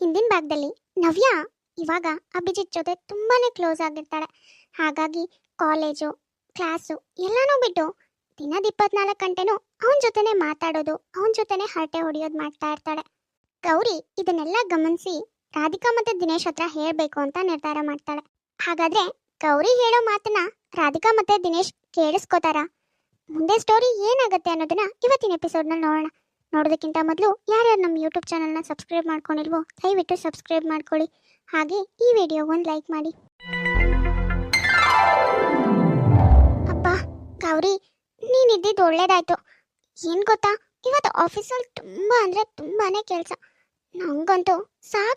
ಹಿಂದಿನ ಭಾಗದಲ್ಲಿ ನವ್ಯ ಇವಾಗ ಅಭಿಜಿತ್ ಜೊತೆ ತುಂಬಾನೇ ಕ್ಲೋಸ್ ಆಗಿರ್ತಾಳೆ. ಹಾಗಾಗಿ ಕಾಲೇಜು, ಕ್ಲಾಸು ಎಲ್ಲನೂ ಬಿಟ್ಟು ದಿನದ 24 ಗಂಟೆನೂ ಅವನ ಜೊತೆನೆ ಮಾತಾಡೋದು, ಅವನ ಜೊತೆನೆ ಹರಟೆ ಹೊಡೆಯೋದು ಮಾಡ್ತಾ ಇರ್ತಾಳೆ. ಗೌರಿ ಇದನ್ನೆಲ್ಲ ಗಮನಿಸಿ ರಾಧಿಕಾ ಮತ್ತೆ ದಿನೇಶ್ ಹತ್ರ ಹೇಳ್ಬೇಕು ಅಂತ ನಿರ್ಧಾರ ಮಾಡ್ತಾಳೆ. ಹಾಗಾದ್ರೆ ಗೌರಿ ಹೇಳೋ ಮಾತನ್ನ ರಾಧಿಕಾ ಮತ್ತೆ ದಿನೇಶ್ ಕೇಳಿಸ್ಕೋತಾರ? ಮುಂದೆ ಸ್ಟೋರಿ ಏನಾಗುತ್ತೆ ಅನ್ನೋದನ್ನ ಇವತ್ತಿನ ಎಪಿಸೋಡ್ನಲ್ಲಿ ನೋಡೋಣ. ನೋಡೋದಕ್ಕಿಂತ ಮೊದಲು ಯಾರ್ಯಾರು ನಮ್ಮ ಯೂಟ್ಯೂಬ್ ಚಾನಲ್ನ ಸಬ್ಸ್ಕ್ರೈಬ್ ಮಾಡ್ಕೊಂಡಿಲ್ವೋ ದಯವಿಟ್ಟು ಸಬ್ಸ್ಕ್ರೈಬ್ ಮಾಡ್ಕೊಳ್ಳಿ. ಹಾಗೆ ಈ ವಿಡಿಯೋಗೊಂದು ಲೈಕ್ ಮಾಡಿ. ಅಪ್ಪ ಗೌರಿ, ನೀನಿದ್ದಿದ್ದು ಒಳ್ಳೇದಾಯ್ತು. ಏನು ಗೊತ್ತಾ, ಇವತ್ತು ಆಫೀಸಲ್ಲಿ ತುಂಬ ಅಂದರೆ ತುಂಬಾನೇ ಕೆಲಸ. ನಂಗಂತೂ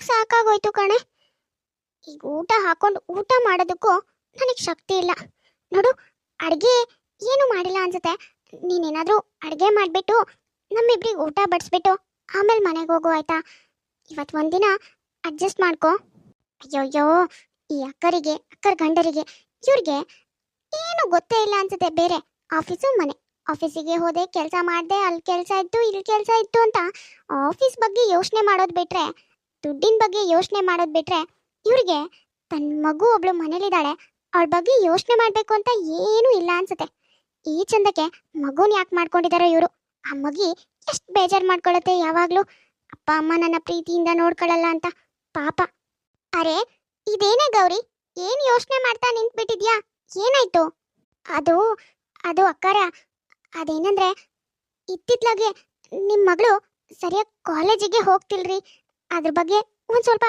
ಸಾಕಾಗೋಯ್ತು ಕಣೆ. ಈಗ ಊಟ ಹಾಕೊಂಡು ಊಟ ಮಾಡೋದಕ್ಕೂ ನನಗೆ ಶಕ್ತಿ ಇಲ್ಲ. ನೋಡು, ಅಡುಗೆ ಏನು ಮಾಡಿಲ್ಲ ಅನ್ಸುತ್ತೆ. ನೀನೇನಾದರೂ ಅಡುಗೆ ಮಾಡಿಬಿಟ್ಟು ನಮ್ಮಿಬ್ರಿಗೆ ಊಟ ಬಡಿಸ್ಬಿಟ್ಟು ಆಮೇಲೆ ಮನೆಗೆ ಹೋಗು ಆಯ್ತಾ? ಇವತ್ತು ಒಂದಿನ ಅಡ್ಜಸ್ಟ್ ಮಾಡ್ಕೊ. ಅಯ್ಯೋಯ್ಯೋ, ಈ ಅಕ್ಕರ ಗಂಡರಿಗೆ ಇವ್ರಿಗೆ ಏನು ಗೊತ್ತೇ ಇಲ್ಲ ಅನ್ಸುತ್ತೆ. ಬೇರೆ ಆಫೀಸು ಮನೆ, ಆಫೀಸಿಗೆ ಹೋದೆ, ಕೆಲಸ ಮಾಡಿದೆ, ಅಲ್ಲಿ ಕೆಲಸ ಇತ್ತು, ಇಲ್ಲಿ ಕೆಲಸ ಇತ್ತು ಅಂತ ಆಫೀಸ್ ಬಗ್ಗೆ ಯೋಚನೆ ಮಾಡೋದು ಬಿಟ್ರೆ, ದುಡ್ಡಿನ ಬಗ್ಗೆ ಯೋಚನೆ ಮಾಡೋದು ಬಿಟ್ರೆ, ಇವ್ರಿಗೆ ತನ್ನ ಮಗು ಒಬ್ಳು ಮನೇಲಿದ್ದಾಳೆ, ಅವಳ ಬಗ್ಗೆ ಯೋಚನೆ ಮಾಡಬೇಕು ಅಂತ ಏನೂ ಇಲ್ಲ ಅನ್ಸುತ್ತೆ. ಈ ಚಂದಕ್ಕೆ ಮಗುನ ಯಾಕೆ ಮಾಡ್ಕೊಂಡಿದಾರೋ ಇವರು? ಆ ಮಗಿ ಎಷ್ಟು ಬೇಜಾರು ಮಾಡ್ಕೊಳ್ಳುತ್ತೆ ಯಾವಾಗಲೂ. ಅಪ್ಪ ಅಮ್ಮ ನನ್ನ ಪ್ರೀತಿಯಿಂದ ನೋಡ್ಕೊಳ್ಳಲ್ಲ ಅಂತ ಪಾಪ. ಅರೆ ಇದೇನೇ ಗೌರಿ, ಏನು ಯೋಚನೆ ಮಾಡ್ತಾ ನಿಂತ್ಬಿಟ್ಟಿದ್ಯಾ? ಏನಾಯ್ತು? ಅದು ಅದು ಅಕ್ಕಾರ, ಅದೇನಂದ್ರೆ ಇತ್ತಿತ್ಲಾಗೆ ನಿಮ್ಮ ಮಗಳು ಸರಿಯಾಗಿ ಕಾಲೇಜಿಗೆ ಹೋಗ್ತಿಲ್ರಿ. ಅದ್ರ ಬಗ್ಗೆ ಒಂದು ಸ್ವಲ್ಪ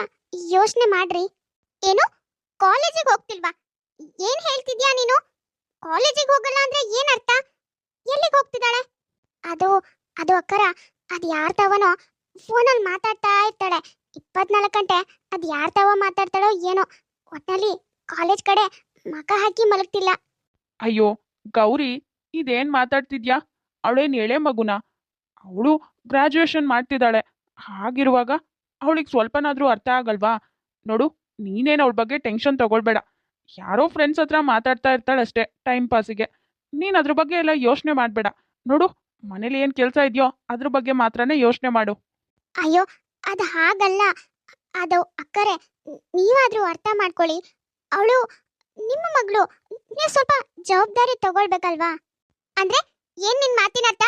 ಯೋಚನೆ ಮಾಡ್ರಿ. ಏನು, ಕಾಲೇಜಿಗೆ ಹೋಗ್ತಿಲ್ವಾ? ಏನು ಹೇಳ್ತಿದ್ಯಾ ನೀನು? ಕಾಲೇಜಿಗೆ ಹೋಗಲ್ಲ ಅಂದ್ರೆ ಏನರ್ಥ? ಎಲ್ಲಿಗೆ ಹೋಗ್ತಿದ್ದಾಳೆ? ಅದು ಅದು ಅಕ್ಕರ, ಅದು ಯಾರ ತವನೋ ಫೋನಲ್ಲಿ ಮಾತಾಡ್ತಾ ಇರ್ತಾಳೆ 24 ಗಂಟೆ. ಅದು ಯಾರ ತವ ಮಾತಾಡ್ತಾಳೋ ಏನೋ, ಒಟ್ಟಲ್ಲಿ ಕಾಲೇಜ್ ಕಡೆ ಮಕ ಹಾಕಿ ಮಲಗ್ತಿಲ್ಲ. ಅಯ್ಯೋ ಗೌರಿ, ಇದೇನ್ ಮಾತಾಡ್ತಿದ್ಯಾ? ಅವಳೇನು ಎಳೆ ಮಗುನ? ಅವಳು ಗ್ರಾಜುಯೇಷನ್ ಮಾಡ್ತಿದ್ದಾಳೆ. ಹಾಗಿರುವಾಗ ಅವಳಿಗೆ ಸ್ವಲ್ಪನಾದ್ರೂ ಅರ್ಥ ಆಗಲ್ವಾ? ನೋಡು, ನೀನೇನು ಅವಳ ಬಗ್ಗೆ ಟೆನ್ಷನ್ ತಗೊಳ್ಬೇಡ. ಯಾರೋ ಫ್ರೆಂಡ್ಸ್ ಹತ್ರ ಮಾತಾಡ್ತಾ ಇರ್ತಾಳಷ್ಟೇ ಟೈಮ್ ಪಾಸಿಗೆ. ನೀನು ಅದ್ರ ಬಗ್ಗೆ ಎಲ್ಲ ಯೋಚನೆ ಮಾಡಬೇಡ. ನೋಡು, ಮನೇಲಿ ಏನು ಕೆಲಸ ಇದೆಯೋ ಅದ್ರ ಬಗ್ಗೆ ಮಾತ್ರನೇ ಯೋಚನೆ ಮಾಡು. ಅಯ್ಯೋ, ಅದು ಹಾಗಲ್ಲ. ಅದು ಅಕ್ಕರೆ, ನೀವಾದ್ರೂ ಅರ್ಥ ಮಾಡ್ಕೊಳ್ಳಿ. ಅವಳು ನಿಮ್ಮ ಮಗಳು, ನೀವು ಸ್ವಲ್ಪ ಜವಾಬ್ದಾರಿ ತಗೊಳ್ಬೇಕಲ್ವಾ? ಅಂದ್ರೆ ಏನ್ ನಿನ್ ಮಾತಿನ ಅರ್ಥ?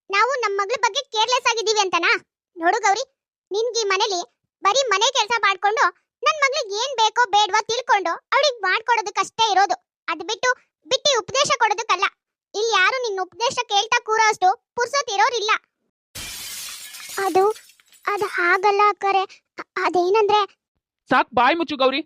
ನಾವು ನಮ್ಮ ಮಗಳ ಬಗ್ಗೆ ಕೇರ್ಲೆಸ್ ಆಗಿದ್ದೀವಿ ಅಂತನಾ? ನೋಡು ಗೌರಿ, ನಿನ್ಗೆ ಈ ಮನೇಲಿ ಬರೀ ಮನೆ ಕೆಲಸ ಮಾಡ್ಕೊಂಡು ನನ್ನ ಮಗಳಿಗೆ ಏನ್ ಬೇಕೋ ಬೇಡವೋ ತಿಳ್ಕೊಂಡು ಅವಳಿಗೆ ಮಾಡ್ಕೊಡೋದಕ್ಕಷ್ಟೇ ಇರೋದು. ಅದು ಬಿಟ್ಟು ಉಪದೇಶ ಕೊಡೋದಕ್ಕಲ್ಲ. ಇಲ್ಲಿ ಯಾರು ನಿನ್ನ ಉಪದೇಶ ಕೇಳ್ತಾ ಕೂರೋ ಅಷ್ಟು ಪುರ್ಸೊತ್ ಇರೋರಿಲ್ಲ. ಅದು ಅದು ಹಾಗಲ್ಲ ಅಕ್ಕರೆ. ಅದೇನಂದ್ರೆ... ಸಾಕ್ ಬಾಯ್ ಮುಚ್ಚು ಗೌರಿ.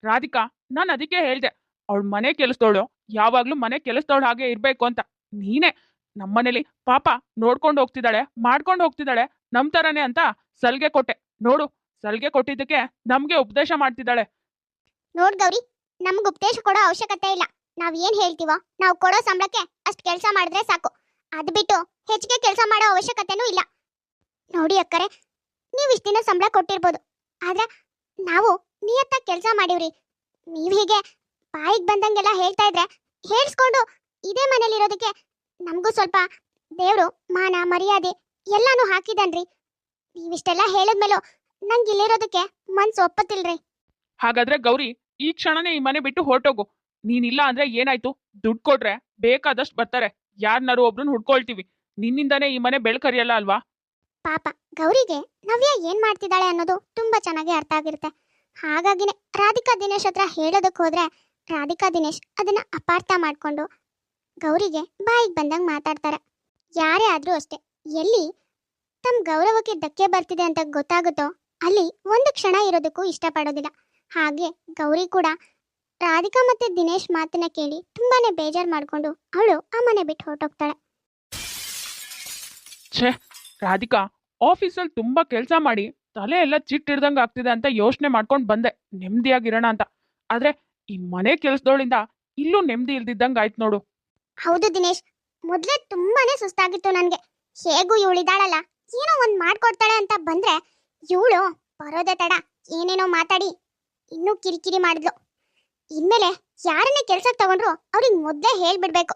ರಾಧಿಕಾ, ನಾನು ಅದಕ್ಕೆ ಹೇಳ್ದೆ, ಅವಳ ಮನೆ ಕೆಲಸದವಳು ಯಾವಾಗ್ಲೂ ಮನೆ ಕೆಲಸದವಳು ಹಾಗೆ ಇರ್ಬೇಕು ಅಂತ. ನೀನೇ ನಮ್ಮನೇಲಿ ಪಾಪ ನೋಡ್ಕೊಂಡು ಹೋಗ್ತಿದ್ದಾಳೆ, ಮಾಡ್ಕೊಂಡು ಹೋಗ್ತಿದ್ದಾಳೆ ನಮ್ ತರನೇ ಅಂತ ಸಲ್ಗೆ ಕೊಟ್ಟೆ. ನೋಡು, ಸಲ್ಗೆ ಕೊಟ್ಟಿದ್ದಕ್ಕೆ ನಮ್ಗೆ ಉಪದೇಶ ಮಾಡ್ತಿದ್ದಾಳೆ. ನೋಡ್ ಗೌರಿ, ನಮ್ಗೆ ಉಪದೇಶ ಕೊಡೋ ಅವಶ್ಯಕತೆ ಇಲ್ಲ. ನಾವ್ ಏನ್ ಹೇಳ್ತೀವೋ ನಾವು ಕೊಡೋ ಸಂಬಳಕ್ಕೆ ಅಷ್ಟು ಕೆಲಸ ಮಾಡಿದ್ರೆ ಸಾಕು. ಅದು ಬಿಟ್ಟು ಹೆಚ್ಚಿಗೆ ಕೆಲಸ ಮಾಡೋ ಅವಶ್ಯಕತೆನೂ ಇಲ್ಲ. ನೋಡಿ ಅಕ್ಕರೆ, ನೀವು ಇಷ್ಟ ದಿನ ಸಂಬಳ ಕೊಟ್ಟಿರ್ಬೋದು, ಆದ್ರೆ ನಾವು ನಿಯತ್ತಾಗಿ ಕೆಲಸ ಮಾಡಿವ್ರಿ. ನೀವ್ ಹೀಗೆ ಬಾಯಿಗೆ ಬಂದಂಗೆಲ್ಲ ಹೇಳ್ತಾ ಇದ್ರೆ ಹೇಳ್ಸ್ಕೊಂಡು ಇದೇ ಮನೇಲಿ ಇರೋದಕ್ಕೆ ನಮಗೂ ಸ್ವಲ್ಪ ದೇವ್ರು ಮಾನ ಮರ್ಯಾದೆ ಎಲ್ಲಾನು ಹಾಕಿದನ್ರಿ. ನೀವಿಷ್ಟೆಲ್ಲ ಹೇಳಿದ್ಮೇಲೂ ನಂಗೆ ಇಲ್ಲಿರೋದಕ್ಕೆ ಮನ್ಸು ಒಪ್ಪತ್ತಿಲ್ರಿ. ಹಾಗಾದ್ರೆ ಗೌರಿ, ಈ ಕ್ಷಣನೇ ಈ ಮನೆ ಬಿಟ್ಟು ಹೊರಟೋಗು. ನೀನಿಲ್ಲ ಅಂದ್ರೆ ಏನಾಯ್ತು? ದುಡ್ಡು ಕೊಟ್ರೆ ಬೇಕಾದಷ್ಟು ಬರ್ತಾರೆ, ಯಾರನ್ನಾರು ಒಬ್ರನ್ನ ಹುಡ್ಕೊಳ್ತೀವಿ. ನಿನ್ನಿಂದಾನೇ ಈ ಮನೆ ಬೆಳ್ಕರಿಯಲ್ಲ ಅಲ್ವಾ? ಪಾಪ ಗೌರಿಗೆ ನವ್ಯ ಏನ್ ಮಾಡ್ತಿದ್ದಾಳೆ ಅನ್ನೋದು ತುಂಬಾ ಚೆನ್ನಾಗಿ ಅರ್ಥ ಆಗಿರುತ್ತೆ. ಹಾಗಾಗಿನೇ ರಾಧಿಕಾ ದಿನೇಶ್ ಹತ್ರ ಹೇಳೋದಕ್ಕೆ ಹೋದ್ರೆ ರಾಧಿಕಾ ದಿನೇಶ್ ಅದನ್ನ ಅಪಾರ್ಥ ಮಾಡ್ಕೊಂಡು ಗೌರಿಗೆ ಬಾಯಿಗೆ ಬಂದಂಗೆ ಮಾತಾಡ್ತಾರೆ. ಯಾರೇ ಆದ್ರೂ ಅಷ್ಟೇ, ಎಲ್ಲಿ ತಮ್ಮ ಗೌರವಕ್ಕೆ ಧಕ್ಕೆ ಬರ್ತಿದೆ ಅಂತ ಗೊತ್ತಾಗುತ್ತೋ ಅಲ್ಲಿ ಒಂದು ಕ್ಷಣ ಇರೋದಕ್ಕೂ ಇಷ್ಟಪಡೋದಿಲ್ಲ. ಹಾಗೆ ಗೌರಿ ಕೂಡ ರಾಧಿಕಾ ಮತ್ತೆ ದಿನೇಶ್ ಮಾತನ್ನ ಕೇಳಿ ತುಂಬಾನೇ ಬೇಜಾರು ಮಾಡ್ಕೊಂಡು ಅವಳು ಆ ಮನೆ ಬಿಟ್ಟು ಹೊರಟೋಗ್ತಾಳೆ. ಛೇ ರಾಧಿಕಾ, ಆಫೀಸಲ್ಲಿ ತುಂಬಾ ಕೆಲಸ ಮಾಡಿ ತಲೆ ಎಲ್ಲ ಚಿಟ್ಟಿಡ್ದಂಗೆ ಆಗ್ತಿದೆ ಅಂತ ಯೋಚನೆ ಮಾಡ್ಕೊಂಡು ಬಂದೆ ನೆಮ್ಮದಿಯಾಗಿರೋಣ ಅಂತ. ಆದ್ರೆ ಈ ಮನೆ ಕೆಲಸದವಳಿಂದ ಇಲ್ಲೂ ನೆಮ್ಮದಿ ಇಲ್ದಿದ್ದಂಗೆ ಆಯ್ತು ನೋಡು. ಹೌದು ದಿನೇಶ್, ಮೊದ್ಲೇ ತುಂಬಾನೇ ಸುಸ್ತಾಗಿತ್ತು ನನ್ಗೆ. ಹೇಗೂ ಇವಳಿದಾಳಲ್ಲ, ಏನೋ ಒಂದ್ ಮಾಡ್ಕೊಡ್ತಾಳೆ ಅಂತ ಬಂದ್ರೆ ಇವಳು ಬರೋದೇ ತಡ ಏನೇನೋ ಮಾತಾಡಿ ಇನ್ನೂ ಕಿರಿಕಿರಿ ಮಾಡಿದ್ಲು. ಇನ್ಮೇಲೆ ಯಾರನ್ನೇ ಕೆಲ್ಸಕ್ಕೆ ತಗೊಂಡ್ರು ಅವ್ರಿಗೆ ಮೊದ್ಲೇ ಹೇಳ್ಬಿಡ್ಬೇಕು,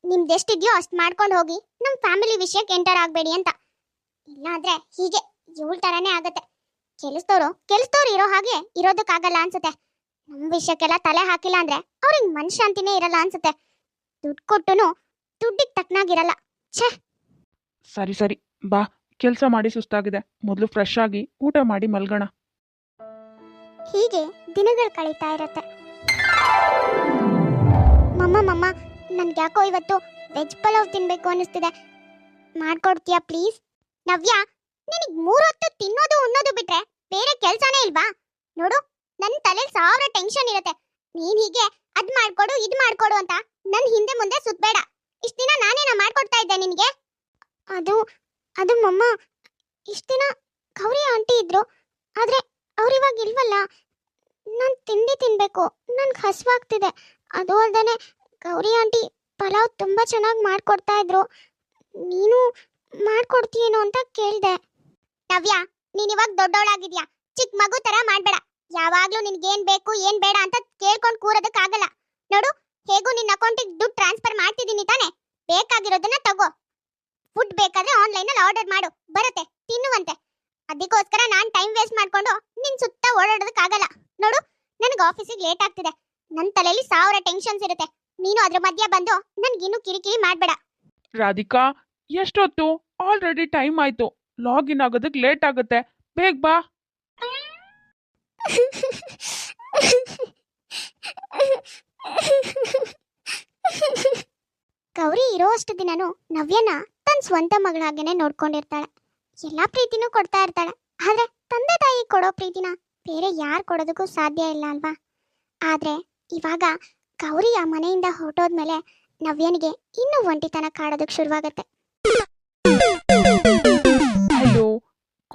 ನಿಮ್ದೆಷ್ಟಿದ್ಯೋ ಅಷ್ಟು ಮಾಡ್ಕೊಂಡು ಹೋಗಿ ನಮ್ಮ ಫ್ಯಾಮಿಲಿ ವಿಷಯಕ್ಕೆ ಎಂಟರ್ ಆಗಬೇಡಿ ಅಂತ. ಇಲ್ಲಾಂದ್ರೆ ಹೀಗೆ ಇವಳ ಥರನೇ ಆಗತ್ತೆ. ಕೆಲಸದವ್ರು ಇರೋ ಹಾಗೆ ಇರೋದಕ್ಕಾಗಲ್ಲ ಅನ್ಸುತ್ತೆ. ನಮ್ಮ ವಿಷಯಕ್ಕೆಲ್ಲ ತಲೆ ಹಾಕಿಲ್ಲ ಅಂದ್ರೆ ಅವ್ರಿಗೆ ಮನಶಾಂತಿನೇ ಇರಲ್ಲ ಅನ್ಸುತ್ತೆ. ದುಡ್ಡು ಕೊಟ್ಟುನು ದುಡ್ಡಿಗೆ ತಕ್ಕನಾಗಿರಲ್ಲ. ಛೇ. ಸರಿ ಸರಿ, ಬಾ, ಕೆಲಸ ಮಾಡಿ ಸುಸ್ತಾಗಿದೆ. ಮೊದಲು ಫ್ರೆಶ್ ಆಗಿ ಊಟ ಮಾಡಿ ಮಲ್ಗೋಣ. ಹೀಗೆ ದಿನಗಳು ಕಳೀತಾ ಇರತ್ತೆ. ಮಮ್ಮ ನನ್ಗೆ ಯಾಕೋ ಇವತ್ತು ವೆಜ್ ಪಲಾವ್ ತಿನ್ಬೇಕು ಅನ್ನಿಸ್ತಿದೆ. ಮಾಡ್ಕೊಡ್ತೀಯಾ ಪ್ಲೀಸ್? ನವ್ಯ, ನಿನಗೆ 3 ಹೊತ್ತು ತಿನ್ನೋದು ಉಣ್ಣೋದು ಬಿಟ್ರೆ ಬೇರೆ ಕೆಲ್ಸನೇ ಇಲ್ವಾ? ನೋಡು, ನನ್ನ ತಲೆಯಲ್ಲಿ 1000 ಟೆನ್ಷನ್ ಇರುತ್ತೆ. ನೀನ್ ಹೀಗೆ ಅದ್ ಮಾಡ್ಕೊಡು ಇದ್ ಮಾಡ್ಕೊಡು ಅಂತ ನನ್ ಹಿಂದೆ ಮುಂದೆ ಸುತ್ತಬೇಡ. ಇಷ್ಟ ದಿನ ನಾನೇನ ಮಾಡ್ಕೊಡ್ತಾ ಇದ್ದೆ ನಿನ್ಗೆ? ಅದು ಅದು ಮಮ್ಮ, ಇಷ್ಟ ದಿನ ಗೌರಿ ಆಂಟಿ ಇದ್ರು, ಆದ್ರೆ ಅವ್ರಿವಾಗ ಇಲ್ವಲ್ಲ. ನಾನು ತಿಂಡಿ ತಿನ್ಬೇಕು, ನನ್ಗೆ ಹಸುವಾಗ್ತಿದೆ. ಅದು ಅಲ್ದೇನೆ ಗೌರಿ ಆಂಟಿ ಪಲಾವ್ ತುಂಬಾ ಚೆನ್ನಾಗಿ ಮಾಡ್ಕೊಡ್ತಾ ಇದ್ರು. ನೀನು ಮಾಡ್ಕೊಡ್ತೀಯೇನೋ ಅಂತ ಕೇಳ್ದೆ. ನವ್ಯ, ನೀನ್ ಇವಾಗ ದೊಡ್ಡವಳಾಗಿದ್ಯಾ, ಚಿಕ್ಕ ಮಗು ತರ ಮಾಡ್ಬೇಡ. ಯಾವಾಗ್ಲೂ ನಿನ್ಗೇನ್ ಬೇಕು ಏನ್ ಬೇಡ ಅಂತ ಕೇಳ್ಕೊಂಡ್ ಕೂರೋದಕ್ಕಾಗಲ್ಲ. ನೋಡು, ಹೇಗೂ ನಿನ್ನ ಅಕೌಂಟಿಗೆ ದುಡ್ಡು ಟ್ರಾನ್ಸ್ಫರ್ ಮಾಡ್ತಿದ್ದೀನಿ ತಾನೆ, ಬೇಕಾಗಿರೋದನ್ನ ತಗೋ. ಫುಡ್ ಬೇಕಾದ್ರೆ ಆನ್ಲೈನ್ ಅಲ್ಲಿ ಆರ್ಡರ್ ಮಾಡು, ಬರುತ್ತೆ, ತಿನ್ನುವಂತೆ. ಅದಕ್ಕೋಸ್ಕರ ನಾನ್ ಟೈಮ್ ವೇಸ್ಟ್ ಮಾಡ್ಕೊಂಡು ನಿನ್ ಸುತ್ತ ಓಡಾಡೋದಕ್ಕಾಗಲ್ಲ. ನೋಡು, ನನಗೆ ಆಫೀಸಿಗೆ ಲೇಟ್ ಆಗ್ತಿದೆ. ನನ್ನ ತಲೆಯಲ್ಲಿ 1000 ಟೆನ್ಷನ್ಸ್ ಇರುತ್ತೆ. ನೀನು ಅದ್ರ ಮಧ್ಯ ಬಂದು ನನ್ಗಿನ್ನೂ ಕಿರಿಕಿರಿ ಮಾಡ್ಬೇಡ. ರಾಧಿಕಾ, ಎಷ್ಟೊತ್ತು? ಆಲ್ರೆಡಿ ಟೈಮ್ ಆಯ್ತು. ಲಾಗಿನ್ ಆಗೋದಕ್ಕೆ ಲೇಟ್ ಆಗುತ್ತೆ. ಬೇಗ ಬಾ. ಗೌರಿ ಇರೋಷ್ಟು ದಿನನೂ ನವ್ಯನ ತನ್ನ ಸ್ವಂತ ಮಗಳಾಗೇನೆ ನೋಡ್ಕೊಂಡಿರ್ತಾಳೆ. ಎಲ್ಲಾ ಪ್ರೀತಿನೂ ಕೊಡ್ತಾ ಇರ್ತಾಳೆ. ಆದ್ರೆ ತಂದೆ ತಾಯಿ ಕೊಡೋ ಪ್ರೀತಿನ ಬೇರೆ ಯಾರು ಕೊಡೋದಕ್ಕೂ ಸಾಧ್ಯ ಇಲ್ಲ ಅಲ್ವಾ? ಆದ್ರೆ ಇವಾಗ ಗೌರಿ ಆ ಮನೆಯಿಂದ ಹೊರಟೋದ್ಮೇಲೆ ನವ್ಯನಿಗೆ ಇನ್ನೂ ಒಂಟಿತನ ಕಾಡೋದಕ್ಕೆ ಶುರುವಾಗತ್ತೆ. Hello,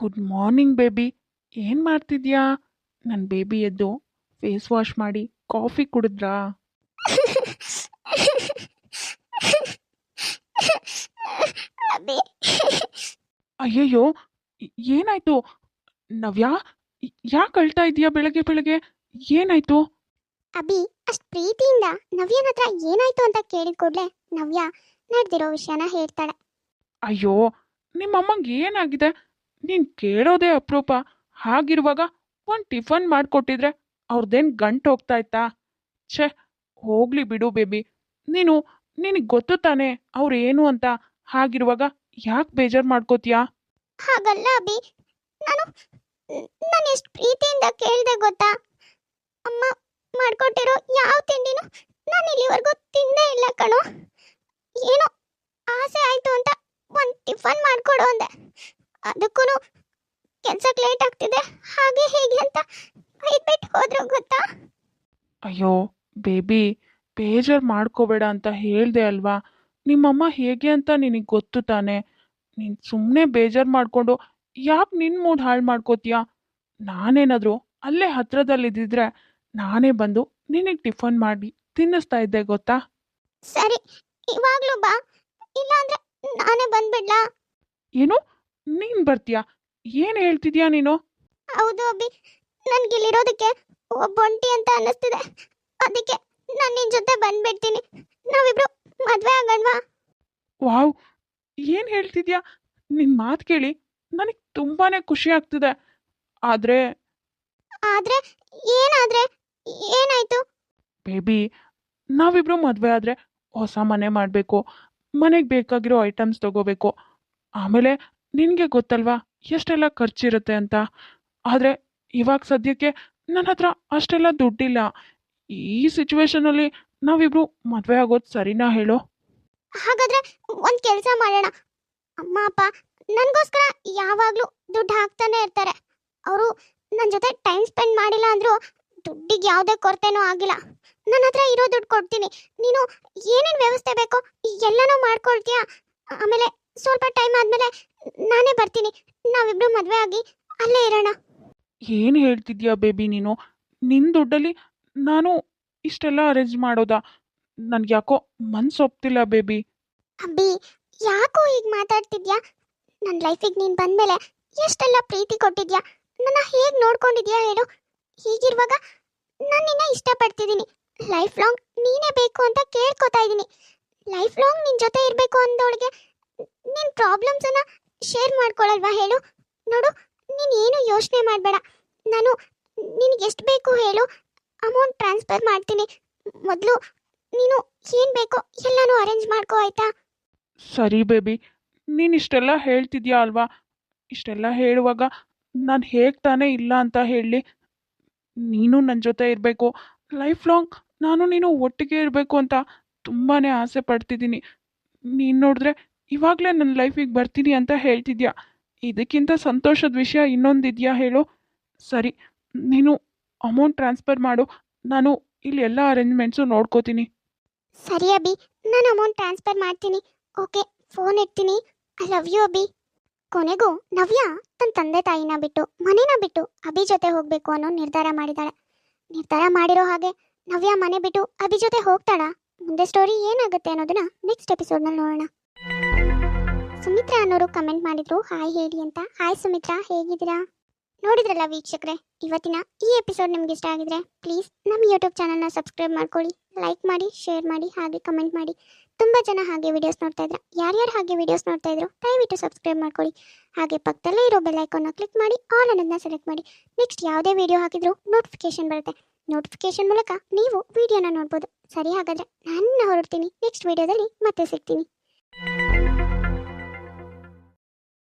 good morning baby. ಏನು ಮಾಡ್ತಿದ್ಯಾ? ನನ್ನ ಬೇಬಿ ಎದ್ದು ಫೇಸ್ ವಾಶ್ ಮಾಡಿ ಕಾಫಿ ಕುಡಿದ್ರಾ? ಅಯ್ಯಯ್ಯೋ, ಏನಾಯ್ತು ನವ್ಯ? ಯಾಕೆ ಅಳ್ತಾ ಇದೀಯಾ ಬೆಳಗ್ಗೆ ಬೆಳಗ್ಗೆ? ಏನಾಯ್ತು? ಅಭಿ ಅಷ್ಟ್ ಪ್ರೀತಿಯಿಂದ ನವ್ಯನ ಹತ್ರ ಏನಾಯ್ತು ಅಂತ ಕೇಳಿದ ಕೂಡ್ಲೆ ನವ್ಯ ನಡೆದಿರೋ ವಿಷಯನ ಹೇಳ್ತಾಳೆ. ಅಯ್ಯೋ, ನಿಮ್ಮಮ್ಮಂಗೆ ಏನಾಗಿದೆ? ನೀನು ಕೇಳೋದೇ ಅಪರೂಪ. ಹಾಗಿರುವಾಗ ಒಂದು ಟಿಫನ್ ಮಾಡಿಕೊಟ್ಟಿದ್ರೆ ಅವ್ರದ್ದೇನು ಗಂಟು ಹೋಗ್ತಾ ಇತ್ತಾ? ಛೇ, ಹೋಗ್ಲಿ ಬಿಡು ಬೇಬಿ. ನಿನಗೆ ಗೊತ್ತು ತಾನೇ ಅವ್ರು ಏನು ಅಂತ. ಹಾಗಿರುವಾಗ ಯಾಕೆ ಬೇಜಾರು ಮಾಡ್ಕೋತೀಯಾ? ಹಾಗಲ್ಲ ಅಭಿ, ನಾನು ಎಷ್ಟು ಪ್ರೀತಿಯಿಂದ ಕೇಳಿದೆ ಗೊತ್ತಾ? ಅಮ್ಮ ಮಾಡ್ಕೊಟ್ಟಿರೋ ಯಾವ ತಿಂಡಿನೂ ನಾನು ಇಲ್ಲಿವರೆಗೂ ತಿಂದೇ ಇಲ್ಲ ಕಣೋ. ಏನೋ ಆಸೆ ಆಯ್ತು ಅಂತ ಒಂದು ಟಿಫನ್ ಮಾಡ್ಕೊಡು ಅಂದೆ. ಅದಕ್ಕೂ ಕೆಲ್ಸಕ್ಕೆ ಲೇಟ್ ಆಗ್ತಿದೆ ಹಾಗೆ ಹೀಗೆ ಅಂತ ಐದ್ಬಿಟ್ಟು ಹೋದ್ರು ಗೊತ್ತಾ? ಅಯ್ಯೋ ಬೇಬಿ, ಬೇಜಾರು ಮಾಡ್ಕೋಬೇಡ ಅಂತ ಹೇಳ್ದೆ ಅಲ್ವಾ? ನಿಮ್ಮಮ್ಮ ಹೇಗೆ ಅಂತ ನಿನಗೆ ಗೊತ್ತು ತಾನೆ. ನೀನು ಸುಮ್ಮನೆ ಬೇಜಾರು ಮಾಡಿಕೊಂಡು ಯಾಕೆ ನಿನ್ನ ಮೂಡ್ ಹಾಳು ಮಾಡ್ಕೋತೀಯಾ? ನಾನೇನಾದರೂ ಅಲ್ಲೇ ಹತ್ರದಲ್ಲಿದ್ದಿದ್ರೆ ನಾನೇ ಬಂದು ನಿನಗೆ ಟಿಫನ್ ಮಾಡಿ ತಿನ್ನಿಸ್ತಾ ಇದ್ದೆ ಗೊತ್ತಾ? ಸರಿ, ಇವಾಗ್ಲೂ ಬಾ, ಇಲ್ಲಾಂದ್ರೆ ನಾನೇ ಬಂದ್ಬಿಡ್ಲಾ? ಏನು? ನೀನು ಬರ್ತೀಯಾ? ಏನು ಹೇಳ್ತಿದ್ಯಾ ನೀನು? ಹೌದು ಅಭಿ, ನನ್ಗಿಲ್ಲಿರೋದಕ್ಕೆ ಒಬ್ಬೊಂಟಿ ಅಂತ ಅನ್ನಿಸ್ತಿದೆ. ಅದಕ್ಕೆ ನಾನು ನಿನ್ ಜೊತೆ ಬಂದ್ಬಿಡ್ತೀನಿ. ನಾವಿಬ್ರು ಮದ್ವೆ ಆಗೋಣವಾ? ವಾವ್, ಏನು ಹೇಳ್ತಿದ್ಯಾ? ನಿನ್ನ ಮಾತು ಕೇಳಿ ನನಗೆ ತುಂಬಾ ಖುಷಿ ಆಗ್ತಿದೆ. ಆದರೆ ಆದ್ರೆ ಏನಾದ್ರೆ ಏನಾಯ್ತು? ಬೇಬಿ, ನಾವಿಬ್ರು ಮದುವೆ ಆದರೆ ಹೊಸ ಮನೆ ಮಾಡಬೇಕು, ಮನೆಗೆ ಬೇಕಾಗಿರೋ ಐಟಮ್ಸ್ ತಗೋಬೇಕು. ಆಮೇಲೆ ನಿನಗೆ ಗೊತ್ತಲ್ವಾ ಎಷ್ಟೆಲ್ಲ ಖರ್ಚಿರುತ್ತೆ ಅಂತ. ಆದರೆ ಇವಾಗ ಸದ್ಯಕ್ಕೆ ನನ್ನ ಹತ್ರ ಅಷ್ಟೆಲ್ಲ ದುಡ್ಡಿಲ್ಲ. ಈ ಸಿಚುವೇಶನಲ್ಲಿ ನಾವಿಬ್ರು ಮದುವೆ ಆಗೋದು ಸರಿನಾ ಹೇಳು? ಹಾಗಾದ್ರೆ ಒಂದ್ ಕೆಲ್ಸ ಮಾಡೋಣ. ಅಮ್ಮ ಅಪ್ಪ ನನ್ಗೋಸ್ಕರ ಯಾವಾಗ್ಲೂ ದುಡ್ಡು ಹಾಕ್ತಾನೆ ಇರ್ತಾರೆ. ಅವರು ನನ್ನ ಜೊತೆ ಟೈಮ್ ಸ್ಪೆಂಡ್ ಮಾಡಿಲ್ಲ ಅಂದ್ರೂ ದುಡ್ಡಿಗೆ ಯಾವುದೇ ಕೊರತೆನೂ ಆಗಿಲ್ಲ. ನನ್ನ ಹತ್ರ ಇರೋ ದುಡ್ಡು ಕೊಡ್ತೀನಿ. ನೀನು ಏನೇನು ವ್ಯವಸ್ಥೆ ಬೇಕೋ ಎಲ್ಲನೂ ಮಾಡ್ಕೊಳ್ತೀಯಾ? ಆಮೇಲೆ ಸ್ವಲ್ಪ ಟೈಮ್ ಆದ್ಮೇಲೆ ನಾನೇ ಬರ್ತೀನಿ. ನಾವಿಬ್ರು ಮದ್ವೆ ಆಗಿ ಅಲ್ಲೇ ಇರೋಣ. ಏನು ಹೇಳ್ತಿದ್ಯಾ ಬೇಬಿ ನೀನು? ನಿನ್ನ ದುಡ್ಡಲ್ಲಿ ನಾನು ಇಷ್ಟೆಲ್ಲ ಅರೇಂಜ್ ಮಾಡೋದಾ? ನನಗೆ ಯಾಕೋ ಮನ್ಸು ಒಪ್ತಿಲ್ಲ ಬೇಬಿ. ಅಬ್ಬಿ, ಯಾಕೋ ಈಗ ಮಾತಾಡ್ತಿದ್ಯಾ? ನನ್ನ ಲೈಫಿಗೆ ನೀನು ಬಂದ್ಮೇಲೆ ಎಷ್ಟೆಲ್ಲ ಪ್ರೀತಿ ಕೊಟ್ಟಿದ್ಯಾ, ನನ್ನ ಹೇಗೆ ನೋಡ್ಕೊಂಡಿದ್ಯಾ ಹೇಳು? ಹೀಗಿರುವಾಗ ನಾನು ನಿನ್ನ ಇಷ್ಟಪಡ್ತಿದ್ದೀನಿ. ಲೈಫ್ ಲಾಂಗ್ ನೀನೇ ಬೇಕು ಅಂತ ಕೇಳ್ಕೊತಾ ಇದ್ದೀನಿ. ಲೈಫ್ ಲಾಂಗ್ ನಿನ್ನ ಜೊತೆ ಇರಬೇಕು ಅಂದೋಳಿಗೆ ನಿನ್ನ ಪ್ರಾಬ್ಲಮ್ಸನ್ನು ಶೇರ್ ಮಾಡ್ಕೊಳ್ಳಲ್ವಾ ಹೇಳು? ನೋಡು, ನೀನು ಏನು ಯೋಚನೆ ಮಾಡಬೇಡ. ನಾನು ನಿನಗೆ ಎಷ್ಟು ಬೇಕು ಹೇಳು, ಅಮೌಂಟ್ ಟ್ರಾನ್ಸ್ಫರ್ ಮಾಡ್ತೀನಿ. ಮೊದಲು ನೀನು ಏನು ಬೇಕೋ ಎಲ್ಲನೂ ಅರೇಂಜ್ ಮಾಡ್ಕೋ, ಆಯಿತಾ? ಸರಿ ಬೇಬಿ, ನೀನು ಇಷ್ಟೆಲ್ಲ ಹೇಳ್ತಿದ್ಯಾ ಅಲ್ವಾ? ಇಷ್ಟೆಲ್ಲ ಹೇಳುವಾಗ ನಾನು ಹೇಗೆ ತಾನೇ ಇಲ್ಲ ಅಂತ ಹೇಳಲಿ? ನೀನು ನನ್ನ ಜೊತೆ ಇರಬೇಕು, ಲೈಫ್ ಲಾಂಗ್ ನಾನು ನೀನು ಒಟ್ಟಿಗೆ ಇರಬೇಕು ಅಂತ ತುಂಬಾ ಆಸೆ ಪಡ್ತಿದ್ದೀನಿ. ನೀನು ನೋಡಿದ್ರೆ ಇವಾಗಲೇ ನನ್ನ ಲೈಫಿಗೆ ಬರ್ತೀನಿ ಅಂತ ಹೇಳ್ತಿದ್ಯಾ. ಇದಕ್ಕಿಂತ ಸಂತೋಷದ ವಿಷಯ ಇನ್ನೊಂದಿದೆಯಾ ಹೇಳು? ಸರಿ, ನೀನು ಅಮೌಂಟ್ ಟ್ರಾನ್ಸ್ಫರ್ ಮಾಡು, ನಾನು ಇಲ್ಲಿ ಎಲ್ಲ ಅರೇಂಜ್ಮೆಂಟ್ಸು ನೋಡ್ಕೋತೀನಿ. ಸರಿ ಅಭಿ, ನಾನು ಅಮೌಂಟ್ ಟ್ರಾನ್ಸ್ಫರ್ ಮಾಡ್ತೀನಿ. ಓಕೆ, ಫೋನ್ ಇಡ್ತೀನಿ. I love you Abhi. ಕೊನೆಗೂ ನವ್ಯ ತನ್ನ ತಂದೆ ತಾಯಿನ ಬಿಟ್ಟು, ಮನೇನ ಬಿಟ್ಟು ಅಭಿ ಜೊತೆ ಹೋಗಬೇಕು ಅನ್ನೋ ನಿರ್ಧಾರ ಮಾಡಿದಾಳೆ. ನಿರ್ಧಾರ ಮಾಡಿರೋ ಹಾಗೆ ನವ್ಯ ಮನೆ ಬಿಟ್ಟು ಅಭಿ ಜೊತೆ ಹೋಗ್ತಾಳ? ಮುಂದೆ ಸ್ಟೋರಿ ಏನಾಗುತ್ತೆ ಅನ್ನೋದನ್ನ ನೆಕ್ಸ್ಟ್ ಎಪಿಸೋಡ್ನಲ್ಲಿ ನೋಡೋಣ. ಸುಮಿತ್ರಾ ಅನ್ನೋರು ಕಮೆಂಟ್ ಮಾಡಿದ್ರು ಹಾಯ್ ಹೇಳಿ ಅಂತ. ಹಾಯ್ ಸುಮಿತ್ರಾ, ಹೇಗಿದ್ದೀರಾ? ನೋಡಿದ್ರಲ್ಲ ವೀಕ್ಷಕರೇ, ಇವತ್ತಿನ ಈ ಎಪಿಸೋಡ್ ನಿಮ್ಗೆ ಇಷ್ಟ ಆಗಿದ್ರೆ ಪ್ಲೀಸ್ ನಮ್ಮ ಯೂಟ್ಯೂಬ್ ಚಾನಲ್ನ ಸಬ್ಸ್ಕ್ರೈಬ್ ಮಾಡ್ಕೊಳ್ಳಿ, ಲೈಕ್ ಮಾಡಿ, ಶೇರ್ ಮಾಡಿ, ಹಾಗೆ ಕಮೆಂಟ್ ಮಾಡಿ. ತುಂಬ ಜನ ಹಾಗೆ ವಿಡಿಯೋಸ್ ನೋಡ್ತಾ ಇದ್ರ, ಯಾರ್ಯಾರು ಹಾಗೆ ವಿಡಿಯೋಸ್ ನೋಡ್ತಾ ಇದ್ರು ದಯವಿಟ್ಟು ಸಬ್ಸ್ಕ್ರೈಬ್ ಮಾಡ್ಕೊಳ್ಳಿ. ಹಾಗೆ ಪಕ್ಕದಲ್ಲೇ ಇರೋ ಬೆಲ್ ಐಕಾನ್ನ ಕ್ಲಿಕ್ ಮಾಡಿ ಆಲ್ ಅನ್ನೋದನ್ನ ಸೆಲೆಕ್ಟ್ ಮಾಡಿ. ನೆಕ್ಸ್ಟ್ ಯಾವುದೇ ವಿಡಿಯೋ ಹಾಕಿದ್ರೂ ನೋಟಿಫಿಕೇಶನ್ ಬರುತ್ತೆ. ನೋಟಿಫಿಕೇಶನ್ ಮೂಲಕ ನೀವು ವಿಡಿಯೋನ ನೋಡ್ಬೋದು. ಸರಿ, ಹಾಗಾದರೆ ನಾನು ಹೊರಡ್ತೀನಿ. ನೆಕ್ಸ್ಟ್ ವಿಡಿಯೋದಲ್ಲಿ ಮತ್ತೆ ಸಿಗ್ತೀನಿ.